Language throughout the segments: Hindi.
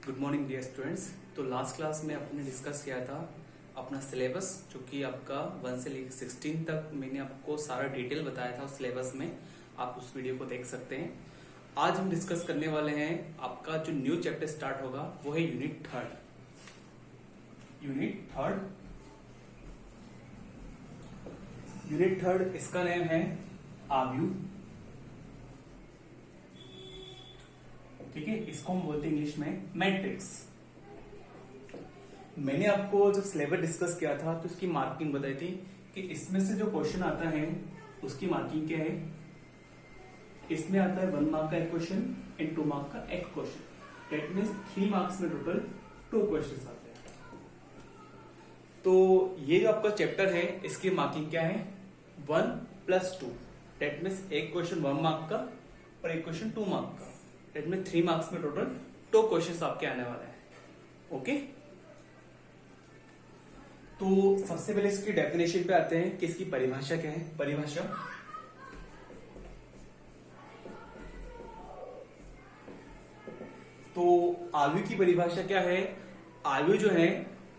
Good morning dear students. तो लास्ट क्लास में अपने डिस्कस किया था अपना सिलेबस, जो कि आपका 1 से लेकर 16 तक मैंने आपको सारा डिटेल बताया था उस सिलेबस में। आप उस वीडियो को देख सकते हैं। आज हम डिस्कस करने वाले हैं आपका जो न्यू चैप्टर स्टार्ट होगा वो है यूनिट थर्ड। यूनिट थर्ड इसका नेम है आव्यू। ठीक है, इसको हम बोलते हैं इंग्लिश में मैट्रिक्स। मैंने आपको जब सिलेबस डिस्कस किया था तो इसकी मार्किंग बताई थी कि इसमें से जो क्वेश्चन आता है उसकी मार्किंग क्या है। इसमें आता है 1 मार्क का एक क्वेश्चन एंड 2 मार्क का एक क्वेश्चन। दैट मीन्स 3 मार्क्स में टोटल 2 क्वेश्चन आते हैं। तो ये जो आपका चैप्टर है इसकी मार्किंग क्या है, 1 + 2। दैट मीन्स एक क्वेश्चन 1 मार्क का और एक क्वेश्चन 2 मार्क का। दैट मीन्स 3 मार्क्स में टोटल 2 क्वेश्चन आपके आने वाले हैं। ओके, तो सबसे पहले इसकी डेफिनेशन पे आते हैं कि इसकी परिभाषा क्या है। परिभाषा तो आव्यू की परिभाषा क्या है। आव्यू जो है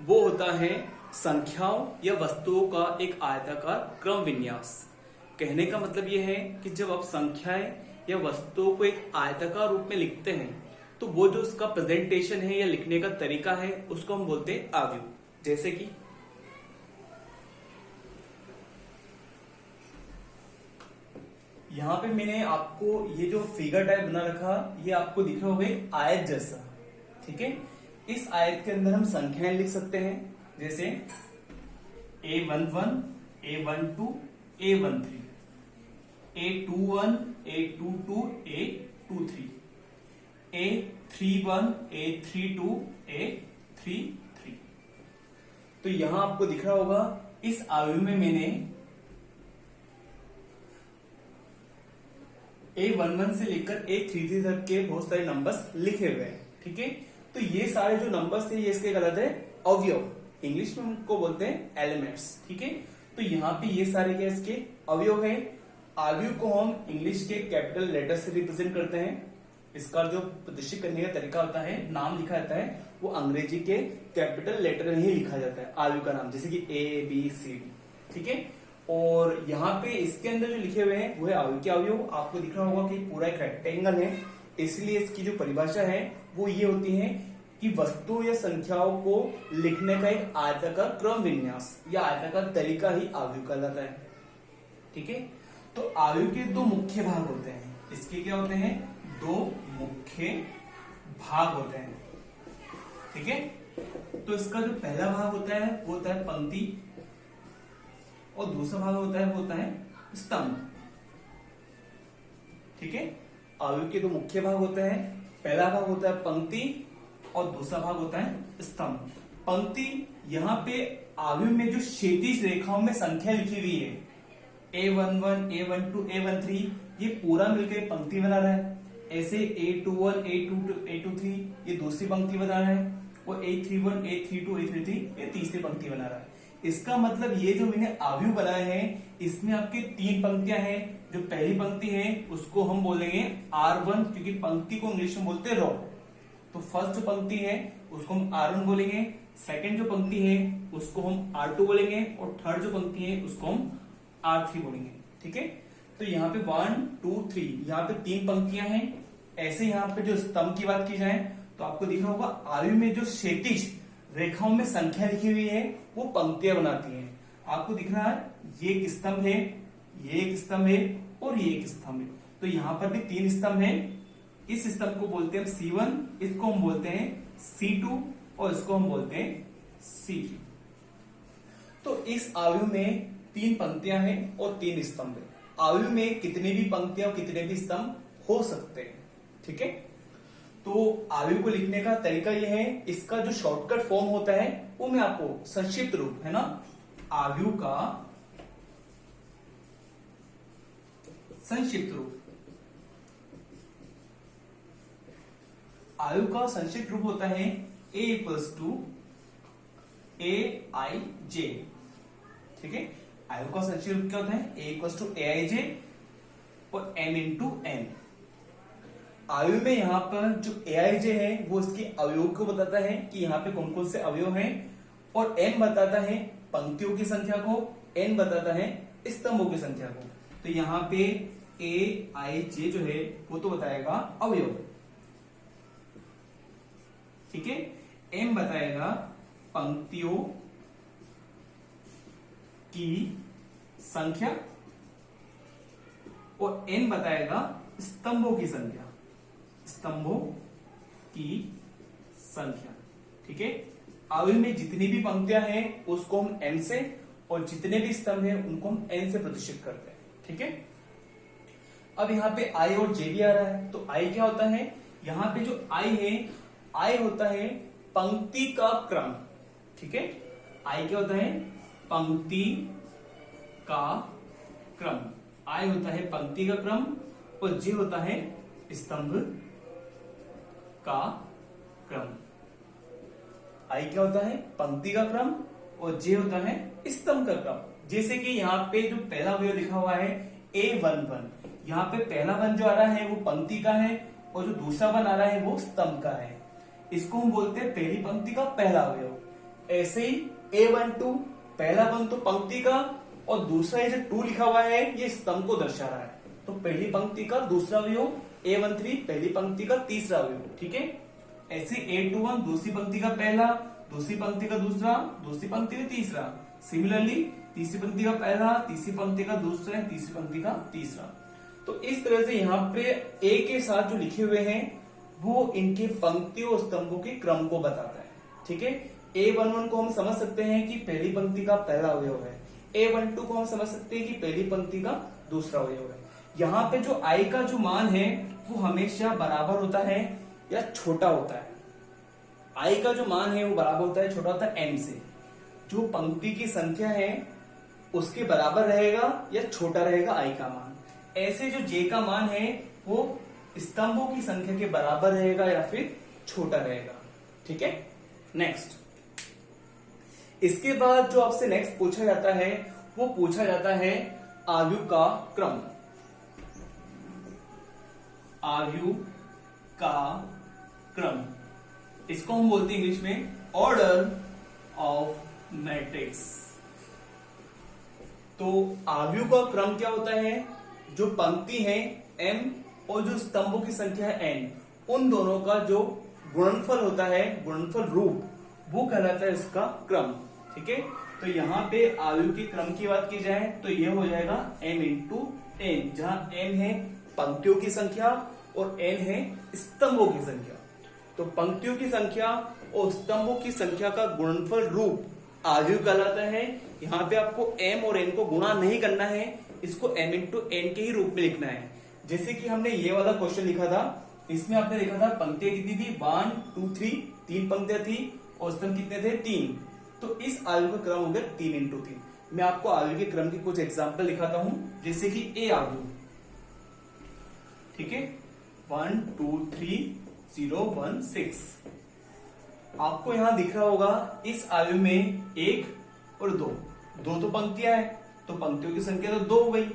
वो होता है संख्याओं या वस्तुओं का एक आयताकार क्रम विन्यास। कहने का मतलब यह है कि जब आप संख्याएं या वस्तुओं को एक आयताकार रूप में लिखते हैं तो वो जो उसका प्रेजेंटेशन है या लिखने का तरीका है उसको हम बोलते हैं आव्यू। जैसे कि यहां पे मैंने आपको ये जो फिगर टाइप बना रखा, ये आपको दिख रहा होगा आयत जैसा। ठीक है, इस आयत के अंदर हम संख्याएं लिख सकते हैं, जैसे A11, A12, A13, A21, A22, A23, A31, A32, A33। तो यहां आपको दिख रहा होगा इस आयु में मैंने A11 से लेकर A33 तक के बहुत सारे नंबर्स लिखे हुए हैं। ठीक है, तो ये सारे जो नंबर्स है ये इसके गलत है अवयव। इंग्लिश में उनको बोलते हैं एलिमेंट्स। ठीक है, तो यहाँ पे ये सारे क्या इसके अवयव है। आव्यू को हम इंग्लिश के कैपिटल लेटर से रिप्रेजेंट करते हैं। इसका जो प्रदर्शित करने का तरीका होता है, नाम लिखा जाता है, वो अंग्रेजी के कैपिटल लेटर में ही लिखा जाता है आव्यू का नाम, जैसे कि ABCD। ठीक है, और यहाँ पे इसके अंदर जो लिखे हुए हैं वो है आव्यू के अवयव। आपको दिख रहा होगा कि पूरा एक रेक्टेंगल है, इसलिए इसकी जो परिभाषा है वो ये होती है कि वस्तु या संख्याओं को लिखने का एक आयताकार क्रम विन्यास या आयताकार तरीका ही आव्यू कहलाता है। ठीक है, तो आव्यू के 2 मुख्य भाग होते हैं। इसके क्या होते हैं, 2 मुख्य भाग होते हैं। ठीक है, तो इसका जो पहला भाग होता है वो होता है पंक्ति, और दूसरा भाग होता है वो होता है स्तंभ। ठीक है, आव्यू के 2 मुख्य भाग होते हैं। पहला भाग होता है पंक्ति और दूसरा भाग होता है स्तंभ। पंक्ति, यहाँ पे आव्यू में जो क्षैतिज रेखाओं में संख्या लिखी हुई है, A11, A12, A13, ये पूरा मिलकर पंक्ति बना रहा है। ऐसे A21, A22, A23 ये दूसरी पंक्ति बना रहा है, और A31, A32, A33 ये तीसरी पंक्ति बना रहा है। इसका मतलब ये जो मैंने आव्यू बनाए हैं इसमें आपके 3 पंक्तियां हैं। जो पहली पंक्ति है उसको हम बोलेंगे R1, क्योंकि पंक्ति को इंग्लिश में बोलते हैं रो। तो फर्स्ट जो पंक्ति है उसको हम R1 बोलेंगे, सेकंड जो पंक्ति है उसको हम R2 बोलेंगे, और थर्ड जो पंक्ति है उसको हम R3 बोलेंगे। ठीक है, तो यहाँ पे 1, 2, 3 यहाँ पे 3 पंक्तियां हैं। ऐसे यहाँ पे जो स्तंभ की बात की जाए तो आपको दिख रहा होगा आव्यू में जो क्षैतिज रेखाओं में संख्या लिखी हुई है वो पंक्तियां बनाती हैं। आपको दिख रहा है ये एक स्तंभ है, ये एक स्तंभ है और ये एक स्तंभ है। तो यहाँ पर भी 3 स्तंभ है। इस स्तंभ को बोलते हैं C1, इसको हम बोलते हैं C2 और इसको हम बोलते हैं C3। तो इस आव्यू में 3 पंक्तियां हैं और 3 स्तंभ है। आव्यू में कितने भी पंक्तियां और कितने भी स्तंभ हो सकते हैं। ठीक है, तो आव्यू को लिखने का तरीका यह है, इसका जो शॉर्टकट फॉर्म होता है वो मैं आपको संक्षिप्त रूप है ना, आव्यू का संक्षिप्त रूप, आव्यू का संक्षिप्त रूप होता है A = AIJ। ठीक है, आव्यू का संक्षिप्त रूप क्या होता है, A = AIJ और M × N। आयु में यहाँ पर जो AIJ है वो इसके अवयव को बताता है कि यहाँ पे कौन कौन से अवयव हैं, और M बताता है पंक्तियों की संख्या को, N बताता है स्तंभों की संख्या को। तो यहाँ पे AIJ जो है वो तो बताएगा अवयव, ठीक है। M बताएगा पंक्तियों की संख्या और N बताएगा स्तंभों की संख्या, स्तंभों की संख्या, ठीक है। अवयव में जितनी भी पंक्तियां हैं उसको हम M से, और जितने भी स्तंभ हैं उनको हम N से प्रतिष्ठित करते हैं, ठीक है। अब यहाँ पे I और J भी आ रहा है, तो I क्या होता है, यहाँ पे जो I है, I होता है पंक्ति का क्रम, ठीक है। I क्या होता है, पंक्ति का क्रम। I होता है पंक्ति का क्रम और J होता है स्तंभ का क्रम। I क्या होता है, पंक्ति का क्रम, और J होता है स्तंभ का क्रम। जैसे कि यहाँ पे जो पहला अवयव लिखा हुआ है A11, यहाँ पे पहला वन जो आ रहा है वो पंक्ति का है, और जो दूसरा वन आ रहा है वो स्तंभ का है। इसको हम बोलते हैं पहली पंक्ति का पहला अवयव। ऐसे ही A12 पहला वन तो पंक्ति का, और दूसरा ये जो 2 लिखा हुआ है ये स्तंभ को दर्शा रहा है। तो पहली पंक्ति का दूसरा अवयव, A13 पहली पंक्ति का तीसरा अवयव, ठीक है। ऐसे A21 दूसरी पंक्ति का पहला, दूसरी पंक्ति का दूसरा, दूसरी पंक्ति का तीसरा। सिमिलरली तीसरी पंक्ति का पहला, तीसरी पंक्ति का दूसरा, तीसरी पंक्ति का तीसरा। तो इस तरह से यहाँ पे A के साथ जो लिखे हुए हैं वो इनके पंक्तियों और स्तंभों के क्रम को बताता है, ठीक है। A11 को हम समझ सकते हैं कि पहली पंक्ति का पहला अवयव है, A12 को हम समझ सकते हैं कि पहली पंक्ति का दूसरा अवयव है। यहाँ पे जो I का जो मान है वो हमेशा बराबर होता है या छोटा होता है। I का जो मान है वो बराबर होता है, छोटा होता है M से। जो पंक्ति की संख्या है उसके बराबर रहेगा या छोटा रहेगा I का मान। ऐसे जो J का मान है वो स्तंभों की संख्या के बराबर रहेगा या फिर छोटा रहेगा, ठीक है। नेक्स्ट, इसके बाद जो आपसे नेक्स्ट पूछा जाता है वो पूछा जाता है आयु का क्रम। आयु का क्रम, इसको हम बोलते हैं इंग्लिश में ऑर्डर ऑफ मैट्रिक्स। तो आयु का क्रम क्या होता है, जो पंक्ति है M और जो स्तंभों की संख्या है N, उन दोनों का जो गुणनफल होता है, गुणनफल रूप, वो कहलाता है इसका क्रम, ठीक है। तो यहाँ पे आयु के क्रम की बात की जाए तो ये हो जाएगा M इंटू N, जहां M है पंक्तियों की संख्या और N है स्तंभों की संख्या। तो पंक्तियों की संख्या और स्तंभों की संख्या का गुणनफल रूप आयु कहलाता है। यहाँ पे आपको M और N को गुणा नहीं करना है, इसको M इंटू N के ही रूप में लिखना है। जैसे कि हमने ये वाला क्वेश्चन लिखा था, इसमें आपने लिखा था पंक्तियां कितनी थी, 1 2 3, 3 पंक्तियां थी और स्तंभ कितने थे, 3। तो इस आयु का क्रम हो गया 3 इंटू 3। मैं आपको आयु के क्रम के कुछ एग्जाम्पल दिखाता हूं, जैसे कि A आयु, ठीक है, 1 2 3 0 1 6। आपको यहां दिख रहा होगा इस आयु में 1 और 2, 2 तो पंक्तियां है तो पंक्तियों की संख्या तो 2 हो गई,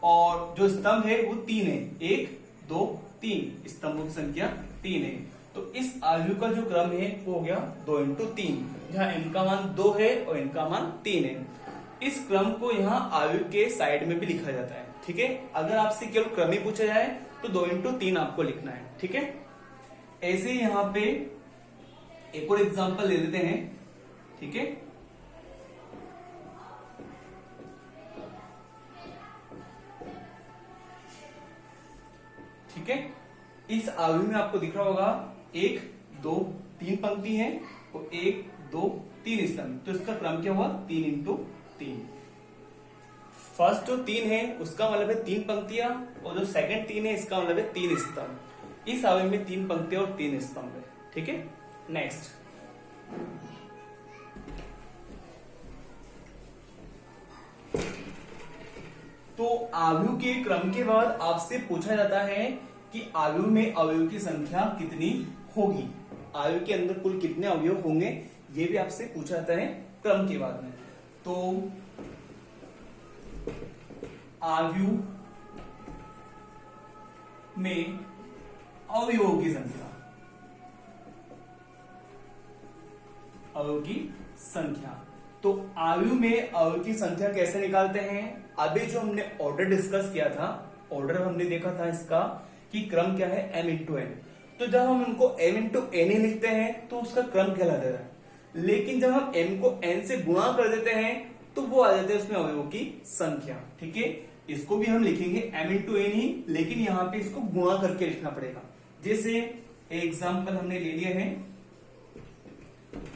और जो स्तंभ है वो 3 है, 1 2 3, स्तंभों की संख्या 3 है। तो इस आयु का जो क्रम है वो हो गया 2 इंटू 3, जहां इनका मान 2 है और इनका मान 3 है। इस क्रम को यहाँ आयु के साइड में भी लिखा जाता है, ठीक है। अगर आपसे केवल क्रम ही पूछा जाए तो 2 इंटू 3 आपको लिखना है, ठीक है। ऐसे ही यहाँ पे एक और एग्जांपल ले लेते हैं, ठीक है। ठीक है, इस आयु में आपको दिख रहा होगा 1 2 3 पंक्ति है और 1 2 3 स्तंभ, तो इसका क्रम क्या हुआ, 3 इंटू 3। फर्स्ट जो 3 है उसका मतलब है 3 पंक्तियां, और जो सेकंड 3 है इसका मतलब है 3 स्तंभ। इस आयु में 3 पंक्तियां और 3 स्तंभ है, ठीक है। नेक्स्ट, तो आयु के क्रम के बाद आपसे पूछा जाता है कि आयु में अवयव की संख्या कितनी होगी, आयु के अंदर कुल कितने अवयव होंगे, ये भी आपसे पूछा जाता है क्रम के बाद में। तो आयु में अवयवों की संख्या, अवयव की संख्या। तो अवयव में अवयव की संख्या कैसे निकालते हैं? अभी जो हमने ऑर्डर डिस्कस किया था, ऑर्डर हमने देखा था इसका कि क्रम क्या है, m इंटू एन। तो जब हम उनको m इंटू एन ही लिखते हैं तो उसका क्रम कहला दे रहा है, लेकिन जब हम m को n से गुणा कर देते हैं तो वो आ जाते हैं उसमें अवयवों की संख्या। ठीक है, इसको भी हम लिखेंगे m इंटू एन ही, लेकिन यहाँ पे इसको गुणा करके लिखना पड़ेगा। जैसे एग्जाम्पल हमने ले लिया है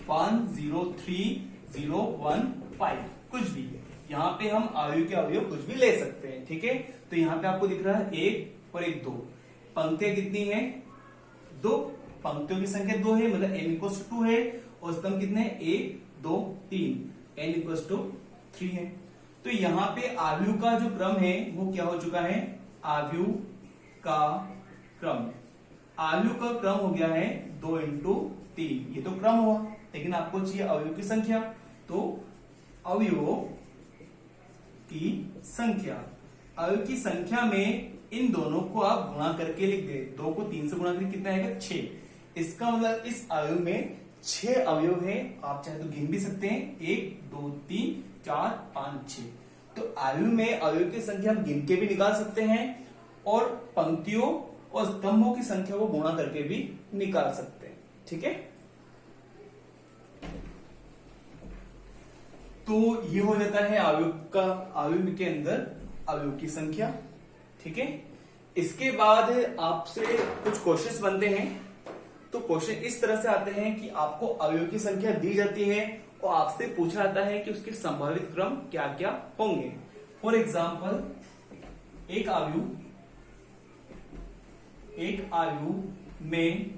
103015, कुछ भी, यहाँ पे हम अवयव के अवयव कुछ भी ले सकते हैं। ठीक है, तो यहाँ पे आपको दिख रहा है 1 और 1 2, पंक्तियां कितनी है, 2, पंक्तियों की संख्या 2 है, मतलब m इक्वल 2 है, और स्तंभ कितने हैं, 1 2 3, n इक्वल 3 है। तो यहाँ पे अवयव का जो क्रम है वो क्या हो चुका है, अवयव का क्रम, अवयव का क्रम हो गया है 2 इंटू 3, ये तो क्रम हुआ, लेकिन आपको चाहिए अवयव की संख्या, तो अवयवों की संख्या, अवयव की संख्या में इन दोनों को आप गुणा करके लिख दे, 2 को 3 से गुणा करके कितना आएगा, 6। इसका मतलब इस अवयव में 6 अवयव है, आप चाहे तो गिन भी सकते हैं, 1 2 3 4 5 6। तो अवयव में अवयव की संख्या हम गिन के भी निकाल सकते हैं, और पंक्तियों और स्तंभों की संख्या को गुणा करके भी निकाल सकते हैं। ठीक है, तो ये हो जाता है अवयव का, अवयव के अंदर अवयव की संख्या। ठीक है, इसके बाद आपसे कुछ क्वेश्चंस बनते हैं। तो क्वेश्चन इस तरह से आते हैं कि आपको अवयव की संख्या दी जाती है और आपसे पूछा जाता है कि उसके संभावित क्रम क्या क्या होंगे। फॉर एग्जाम्पल, एक अवयव में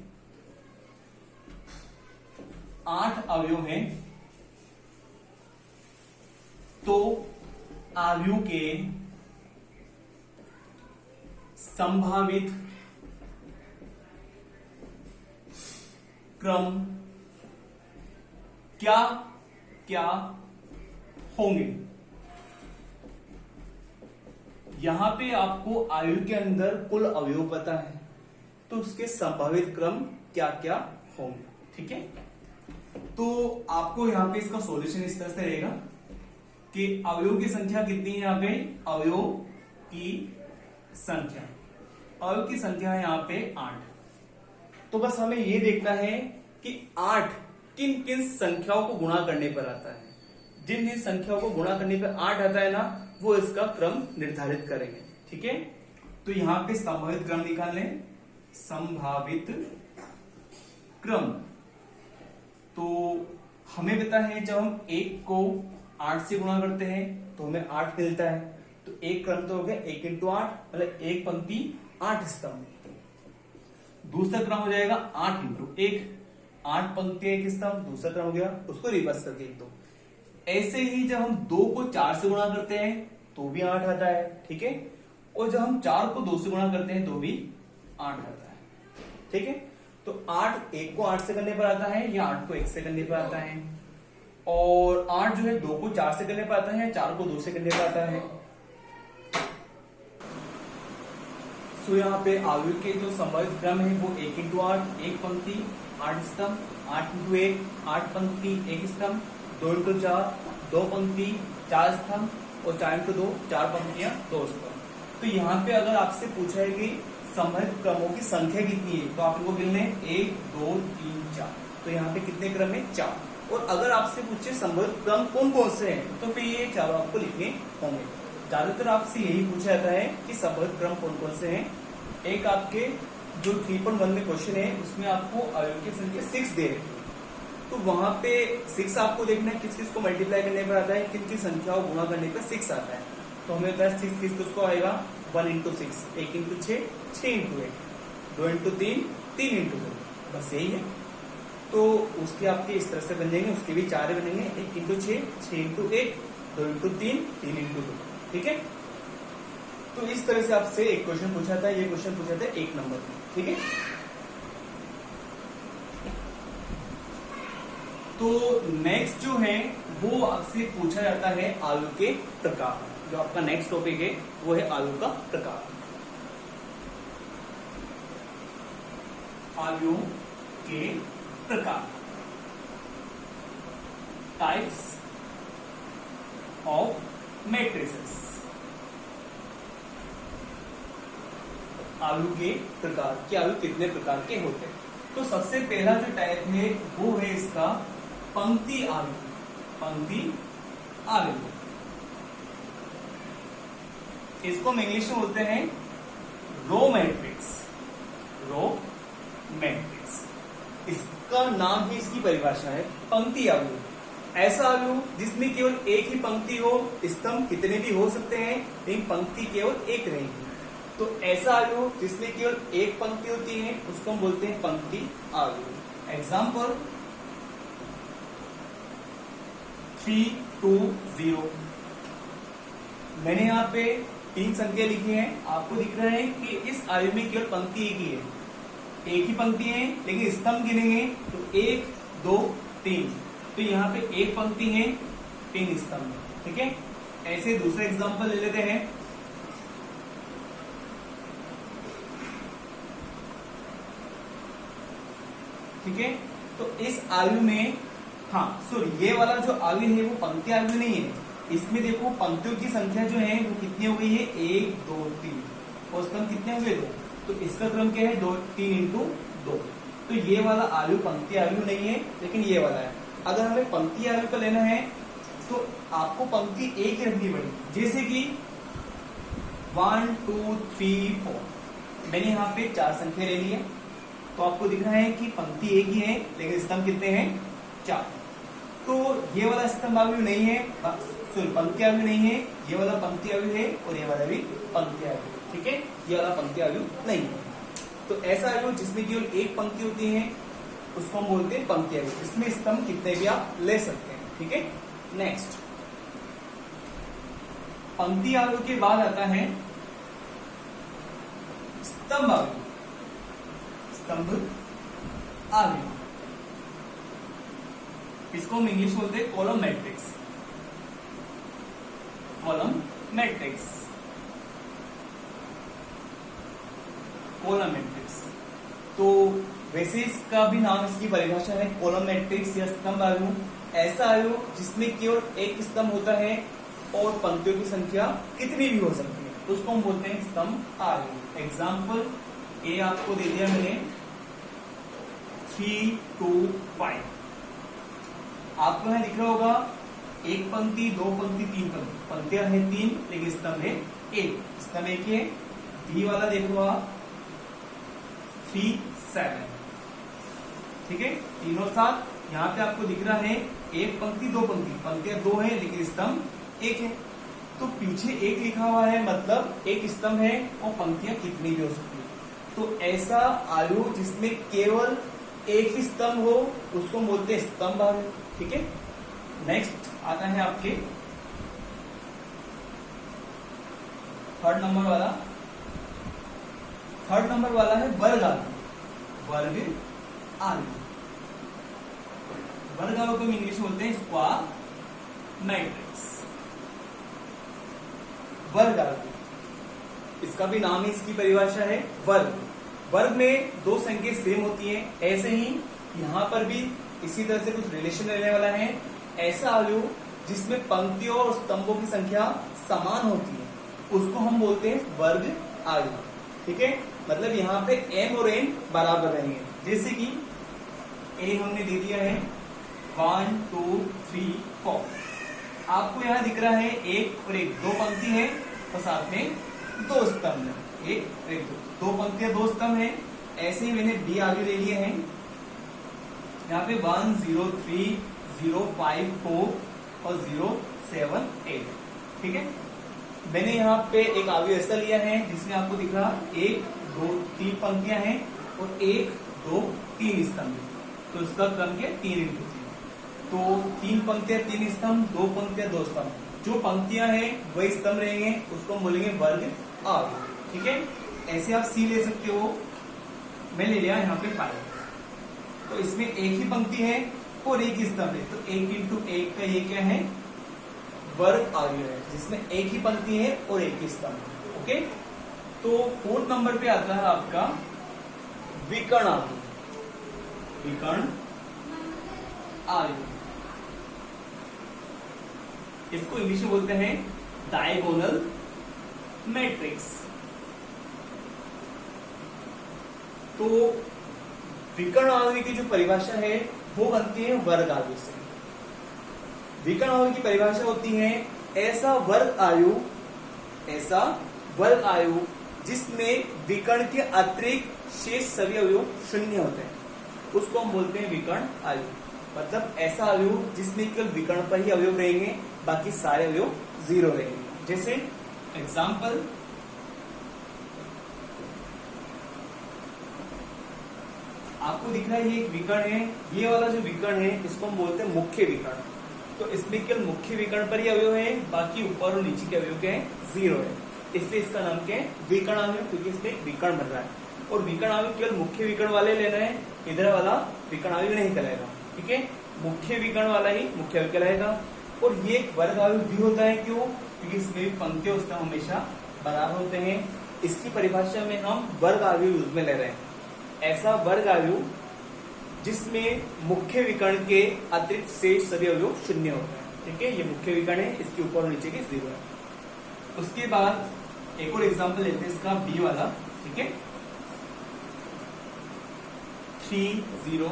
8 अवयव हैं, तो अवयव के संभावित क्रम क्या क्या होंगे। यहां पे आपको अवयव के अंदर कुल अवयव पता है, तो उसके संभावित क्रम क्या क्या होंगे। ठीक है, तो आपको यहां पे इसका सॉल्यूशन इस तरह से रहेगा कि अवयव की संख्या कितनी है, यहां पे अवयव की संख्या, अवयव की संख्या है यहाँ पे 8। तो बस हमें ये देखना है कि 8 किन किन संख्याओं को गुणा करने पर आता है। जिन जिन संख्याओं को गुणा करने पर 8 आता है ना, वो इसका क्रम निर्धारित करेंगे। ठीक है, तो यहाँ पे संभावित क्रम निकाल लें, संभावित क्रम। तो हमें पता है जब हम 1 को 8 से गुणा करते हैं तो हमें 8 मिलता है, तो एक क्रम तो हो गया 1 इंटू 8, मतलब एक पंक्ति 8 स्तंभ। दूसरा क्रम हो जाएगा 8 इंटू 1, 8 पंक्ति 1 स्तंभ, दूसरा क्रम हो गया, उसको रिवर्स करके 1 2। ऐसे ही जब हम 2 को 4 से गुणा करते हैं तो भी 8 आता है। ठीक है, और जब हम 4 को 2 से गुणा करते हैं तो भी 8 आता है। ठीक है, तो 8 1 को 8 से करने पर आता है, या 8 को 1 से करने पर आता है, और 8 जो है 2 को 4 से करने पर आता है, या 4 को 2 से करने पर आता है। तो यहाँ पे अवयव के जो संभावित क्रम है वो 1 इंटू 8, एक पंक्ति 8 स्तंभ, 8 इंटू 1 8 पंक्ति 1 स्तंभ, 2 इंटू 4 2 पंक्ति 4 स्तंभ, और 4 इंटू 2 4 पंक्तियां 2 स्तंभ। तो यहाँ पे अगर आपसे पूछा है कि संभावित क्रमों की संख्या कितनी है, तो आप इनको गिन लें 1 2 3 4। तो यहाँ पे कितने क्रम है, 4। और अगर आपसे पूछे संभावित क्रम कौन कौन से हैं, तो फिर ये चारों आपको लिखने होंगे। ज्यादातर आपसे यही पूछा जाता है कि संभावित क्रम कौन कौन से हैं। एक आपके जो 3.1 में क्वेश्चन है उसमें आपको अवयव की संख्या 6 दे रही है, तो वहां पे 6 आपको देखना है किस किस को मल्टीप्लाई करने पर आता है, किन की संख्याओं गुणा करने पर 6 आता है। तो हमें होता है 6 किस किसको आएगा, 1 into 6, 1 into 6 6 into 1, 2 into 3 3 into 2, बस यही है। तो उसके आपके इस तरह से बन जाएंगे, उसके भी 4 बनेंगे, 1 इंटू 6 6 इंटू 1, 2 इंटू 3 3 इंटू 2। ठीक है, तो इस तरह से आपसे एक क्वेश्चन पूछा था, ये क्वेश्चन पूछा था 1 नंबर में। ठीक है, तो नेक्स्ट जो है वो आपसे पूछा जाता है अवयव के प्रकार। जो आपका नेक्स्ट टॉपिक है वो है अवयव का प्रकार। आव्यूहों के प्रकार, टाइप्स ऑफ मैट्रिसेस। आव्यूह के प्रकार, कि आव्यूह कितने प्रकार के होते हैं। तो सबसे पहला जो टाइप है वो है इसका पंक्ति आव्यूह। पंक्ति आव्यूह, इसको हम इंग्लिश में बोलते हैं रो मैट्रिक्स। रो मैट्रिक्स, इसका नाम ही इसकी परिभाषा है पंक्ति आव्यूह। ऐसा आव्यूह जिसमें केवल एक ही पंक्ति हो, स्तंभ कितने भी हो सकते हैं लेकिन पंक्ति केवल एक रहेगी। तो ऐसा आव्यूह जिसमें केवल एक पंक्ति होती है उसको हम बोलते हैं पंक्ति आव्यूह। एग्जाम्पल 3, 2, 0। मैंने यहाँ पे 3 संख्या लिखी है, आपको दिख रहा है कि इस आव्यूह में केवल पंक्ति एक ही है, एक ही पंक्ति है, लेकिन स्तंभ गिनेंगे तो 1, 2, 3। तो यहाँ पे एक पंक्ति है, 3 स्तंभ। ठीक है, ऐसे दूसरा एग्जाम्पल ले लेते हैं। ठीक है, तो इस आव्यूह में, हाँ सॉरी, ये वाला जो आव्यूह है वो पंक्ति आव्यूह नहीं है। इसमें देखो पंक्तियों की संख्या जो है वो कितनी हो गई है, 1, 2, 3, और स्तंभ कितने हो गए, 2। तो इसका क्रम क्या है, 2, 3 इंटू 2। तो ये वाला आव्यूह पंक्ति आव्यूह नहीं है, लेकिन ये वाला है। अगर हमें पंक्ति आव्यूह का लेना है तो आपको पंक्ति एक ही रखनी पड़ेगी। जैसे कि 1, 2, 3, 4, मैंने यहाँ पे 4 संख्या ले ली है, तो आपको दिख रहा है कि पंक्ति एक ही है लेकिन स्तंभ कितने हैं, 4। तो ये वाला स्तंभ आव्यूह नहीं है, सॉरी पंक्ति आव्यूह नहीं है, ये वाला पंक्ति आव्यूह है और ये वाला भी पंक्ति आव्यूह। ठीक है, ये वाला पंक्ति आव्यूह नहीं है। तो ऐसा आव्यूह जिसमें केवल एक पंक्ति होती है उसको हम बोलते हैं पंक्ति आव्यूह। इसमें स्तंभ कितने भी आप ले सकते हैं। ठीक है, नेक्स्ट पंक्ति आव्यूह के बाद आता है स्तंभ आव्यूह। स्तंभ आव्यूह, इसको हम इंग्लिश बोलते हैं column matrix. Column matrix, column matrix. तो वैसे इसका भी नाम, इसकी परिभाषा है कॉलम मैट्रिक्स या स्तंभ आव्यूह। ऐसा आव्यूह जिसमें केवल एक स्तंभ होता है और पंक्तियों की संख्या कितनी भी हो सकती है, तो उसको हम बोलते हैं स्तंभ आव्यूह। एग्जाम्पल ए आपको दे दिया मैंने, 3, 2, 5। आपको यहां दिख रहा होगा एक पंक्ति, 2 पंक्ति, 3 पंक्ति। पंक्तियां है 3 लेकिन स्तंभ है 1। स्तंभ एक है। बी वाला देखो आप, 3, 7। ठीक है, 3 और 7। यहाँ पे आपको दिख रहा है एक पंक्ति, 2 पंक्ति। पंक्तियां 2 है लेकिन स्तंभ 1 है। तो पीछे 1 लिखा हुआ है, मतलब एक स्तंभ है और पंक्तियां कितनी भी हो सकती है। तो ऐसा आव्यूह जिसमें केवल एक ही स्तंभ हो उसको बोलते हैं स्तंभ आव्यूह। ठीक है, नेक्स्ट आता है आपके थर्ड नंबर वाला। थर्ड नंबर वाला है वर्ग आव्यूह। वर्ग आव्यूह, वर्ग आव्यूह को हम इंग्लिश में बोलते हैं स्क्वायर मैट्रिक्स। वर्ग आव्यूह, इसका भी नाम ही, इसकी परिभाषा है वर्ग। वर्ग में 2 संख्या सेम होती है। ऐसे ही यहां पर भी इसी तरह से कुछ रिलेशन रहने वाला है। ऐसा आव्यूह जिसमें पंक्तियों और स्तंभों की संख्या समान होती है उसको हम बोलते हैं वर्ग आव्यूह। ठीक है, मतलब यहाँ पे m और n बराबर रहेंगे। जैसे कि a हमने दे दिया है 1, 2, 3, 4। आपको यहाँ दिख रहा है 1 और 1, 2 पंक्ति है और साथ में 2 स्तंभ है। 1 और 1, 2 पंक्तियां, 2 स्तंभ है। ऐसे ही मैंने b आगे ले लिए हैं। यहाँ पे 1, 0, 3, 0, 5, 4 और 0, 7, 8। ठीक है, मैंने यहाँ पे एक आव्यूह ऐसा लिया है जिसमें आपको दिख रहा 1, 2, 3 पंक्तियां हैं और 1, 2, 3 स्तंभ। तो इसका क्रम क्या, 3 इंटू 3। तो 3 पंक्तियां 3 स्तंभ, 2 पंक्तियां 2 स्तंभ। जो पंक्तियां हैं वही स्तंभ रहेंगे, उसको हम बोलेंगे वर्ग आव्यूह। ठीक है, ऐसे आप सी ले सकते हो। मैं ले लिया यहाँ पे 5। तो इसमें एक ही पंक्ति है और एक ही स्तंभ है, तो 1 इंटू 1 का ये क्या है, वर्ग आव्यूह है जिसमें एक ही पंक्ति है और एक ही स्तंभ। ओके, तो 4th नंबर पे आता है आपका विकर्ण आव्यूह। विकर्ण आयु। इसको इंग्लिश में बोलते हैं डायगोनल मैट्रिक्स। तो विकर्ण आयु की जो परिभाषा है वो बनती है वर्ग आयु से। विकर्ण आयु की परिभाषा होती है ऐसा वर्ग आयु जिसमें विकर्ण के अतिरिक्त शेष सभी अवयव शून्य होते हैं, उसको हम बोलते हैं विकर्ण आयु। मतलब ऐसा अवयव जिसमें केवल विकर्ण पर ही अवयव रहेंगे, बाकी सारे अवयव जीरो रहेंगे। जैसे एग्जाम्पल, आपको दिख रहा है ये एक विकर्ण है, ये वाला जो विकर्ण है इसको हम बोलते हैं मुख्य विकर्ण। तो इसमें केवल मुख्य विकर्ण पर ही अवयव है, बाकी ऊपर और नीचे के अवयव क्या है, जीरो है, इसलिए इसका नाम क्या है, विकर्ण अवयव, क्योंकि इसमें विकर्ण बन रहा है। और विकर्ण अवयव केवल मुख्य विकर्ण वाले लेना है, इधर वाला विकर्ण अवयव नहीं कहलाएगा। ठीक है, मुख्य विकर्ण वाला ही मुख्य अवयव कहलाएगा। और ये एक वर्ग अवयव भी होता है, क्यों, क्योंकि इसमें भी पंक्ति और स्तंभ हमेशा बराबर होते हैं। इसकी परिभाषा में हम वर्ग अवयव यूज में ले रहे हैं, ऐसा वर्ग अवयव जिसमें मुख्य विकर्ण के अतिरिक्त शेष सभी अवयव शून्य होते हैं। ठीक है, ये मुख्य विकर्ण है, इसके ऊपर और नीचे के जीरो है। उसके बाद एक और एग्जांपल लेते हैं इसका, बी वाला। ठीक है, 3 0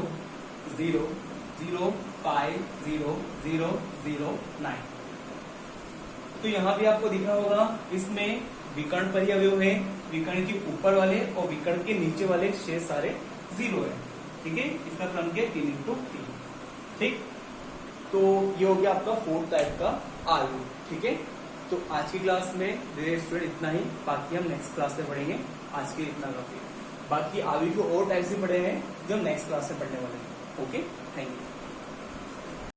0 0 5 0 0 0 9। तो यहां भी आपको दिख रहा होगा, इसमें विकर्ण पर ही अवयव है, विकर्ण के ऊपर वाले और विकर्ण के नीचे वाले शेष सारे जीरो है। ठीक है, इसका क्रम के 3 × 3। ठीक, तो ये हो गया आपका 4th टाइप का आयु। ठीक है, तो आज की क्लास में मेरे स्टूडेंट इतना ही, बाकी हम नेक्स्ट क्लास में पढ़ेंगे। आज के लिए इतना काफी है, बाकी आयु के और टाइप्स भी पढ़े हैं जो हम नेक्स्ट क्लास में पढ़ने वाले हैं। Okay, thank you.